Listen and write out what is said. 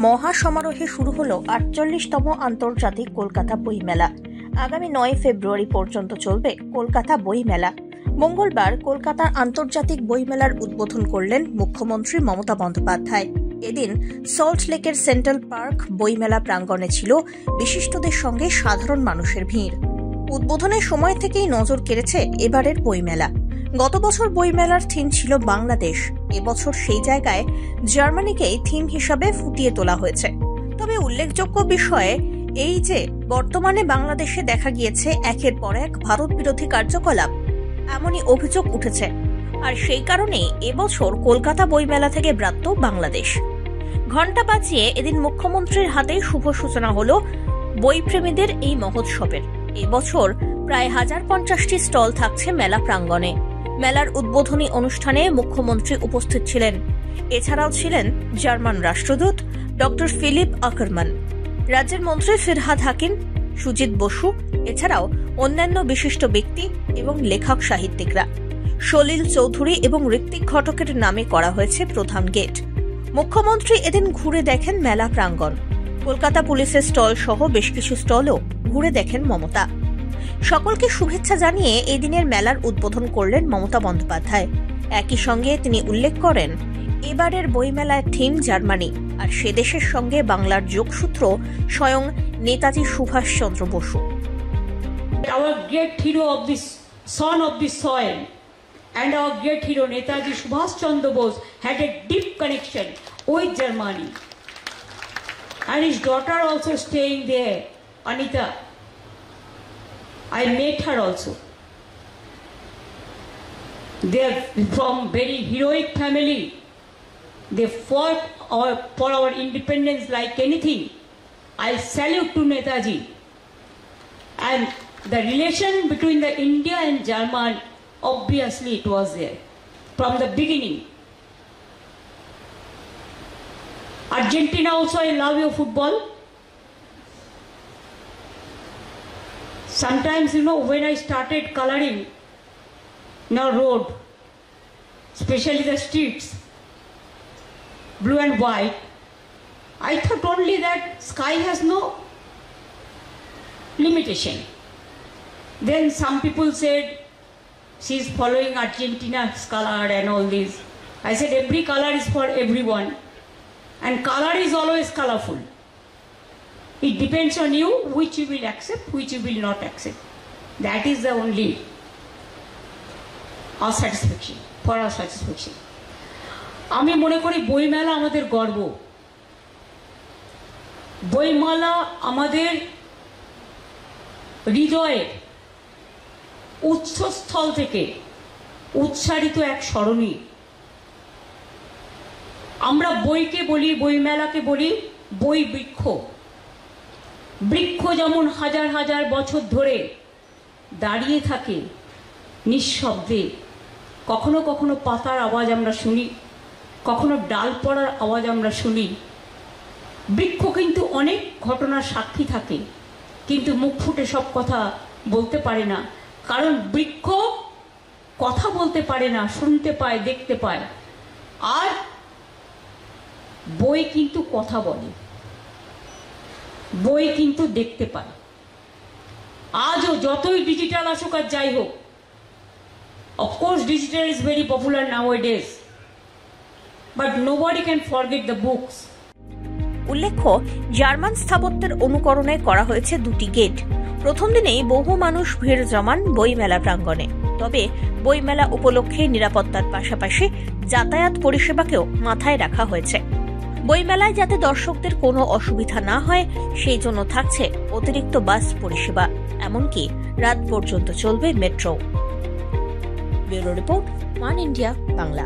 মহা সমারোহে শুরু হলো ৪৮তম আন্তর্জাতিক কলকাতা বইমেলা। আগামী ৯ ফেব্রুয়ারি পর্যন্ত চলবে কলকাতা বইমেলা। মঙ্গলবার কলকাতার আন্তর্জাতিক বইমেলার উদ্বোধন করলেন মুখ্যমন্ত্রী মমতা বন্দ্যোপাধ্যায়। এদিন সল্ট লেকের সেন্ট্রাল পার্ক বইমেলা প্রাঙ্গণে ছিল বিশিষ্টদের সঙ্গে সাধারণ মানুষের ভিড়। উদ্বোধনের সময় থেকেই নজর কেড়েছে এবারের বইমেলা। গত বছর বইমেলার থিম ছিল বাংলাদেশ, এবছর সেই জায়গায় জার্মানিকেই থিম হিসাবে ফুটিয়ে তোলা হয়েছে। তবে উল্লেখযোগ্য বিষয় এই যে বর্তমানে বাংলাদেশে দেখা গিয়েছে একের পর এক ভারত বিরোধী কার্যকলাপ, এমনই অভিযোগ উঠেছে। আর সেই কারণেই এবছর কলকাতা বইমেলা থেকে ব্রাত্য বাংলাদেশ। ঘণ্টা বাজিয়ে এদিন মুখ্যমন্ত্রীর হাতে শুভ সূচনা হল বইপ্রেমীদের এই মহোৎসবের। এবছর প্রায় ১০৫০টি স্টল থাকছে মেলা প্রাঙ্গণে। মেলার উদ্বোধনী অনুষ্ঠানে মুখ্যমন্ত্রী উপস্থিত ছিলেন। এছাড়াও ছিলেন জার্মান রাষ্ট্রদূত ডক্টর ফিলিপ আকারমান, রাজ্যের মন্ত্রী ফিরহাদ হাকিম, সুজিত বসু, এছাড়াও অন্যান্য বিশিষ্ট ব্যক্তি এবং লেখক সাহিত্যিকরা। সলিল চৌধুরী এবং ঋত্বিক ঘটকের নামে করা হয়েছে প্রধান গেট। মুখ্যমন্ত্রী এদিন ঘুরে দেখেন মেলা প্রাঙ্গণ। কলকাতা পুলিশের স্টল সহ বেশ কিছু স্টলও ঘুরে দেখেন মমতা। সকলকে শুভেচ্ছা জানিয়ে এই দিনের মেলার উদ্বোধন করলেন মমতা বন্দ্যোপাধ্যায়। একই সঙ্গে তিনি উল্লেখ করেন, এবারের বইমেলার থিম জার্মানি, আর সে দেশের সঙ্গে বাংলার যোগসূত্র স্বয়ং Netaji Subhash Chandra Basu. Our great hero of this son of this soil and our great hero Netaji Subhash Chandra Bose had a deep connection with Germany, and his daughter also staying there, Anita. I met her also. They are from very heroic family. They fought for our independence like anything. I salute to Netaji. And the relation between the India and German, obviously it was there from the beginning. Argentina also, I love your football. Sometimes, when I started coloring now road, especially the streets, blue and white, I thought only that sky has no limitation. Then some people said she's following Argentina's color and all this. I said every color is for everyone, and color is always colorful. It depends on you which you will accept, which you will not accept. That is the only our satisfaction, for our satisfaction. আমি মনে করি বইমেলা আমাদের গর্ব। বইমেলা আমাদের হৃদয়ের উৎসস্থল থেকে উচ্চারিত এক স্মরণী। আমরা বইকে বলি, বইমেলাকে বলি বই বৃক্ষ। বৃক্ষ যেমন হাজার হাজার বছর ধরে দাঁড়িয়ে থাকে নিঃশব্দে, কখনো কখনো পাতার আওয়াজ আমরা শুনি, কখনো ডাল পড়ার আওয়াজ আমরা শুনি। বৃক্ষ কিন্তু অনেক ঘটনার সাক্ষী থাকে, কিন্তু মুখ ফুটে সব কথা বলতে পারে না, কারণ বৃক্ষ কথা বলতে পারে না, শুনতে পায়, দেখতে পায়। আর বই কিন্তু কথা বলে, বই কিন্তু দেখতে পায়। আজও যতই ডিজিটাল আসুক আর যাই হোক, of course digital is very popular নাওয়াডেজ, but nobody can forget the books. উল্লেখ্য, জার্মান স্থাপত্যের অনুকরণে করা হয়েছে দুটি গেট। প্রথম দিনেই বহু মানুষ ভিড় জমান বইমেলা প্রাঙ্গণে। তবে বইমেলা উপলক্ষে নিরাপত্তার পাশাপাশি যাতায়াত পরিষেবাকেও মাথায় রাখা হয়েছে। বইমেলায় যাতে দর্শকদের কোনো অসুবিধা না হয় সেই জন্য থাকছে অতিরিক্ত বাস পরিষেবা, এমনকি রাত পর্যন্ত চলবে metro. Bureau report, one India Bangla.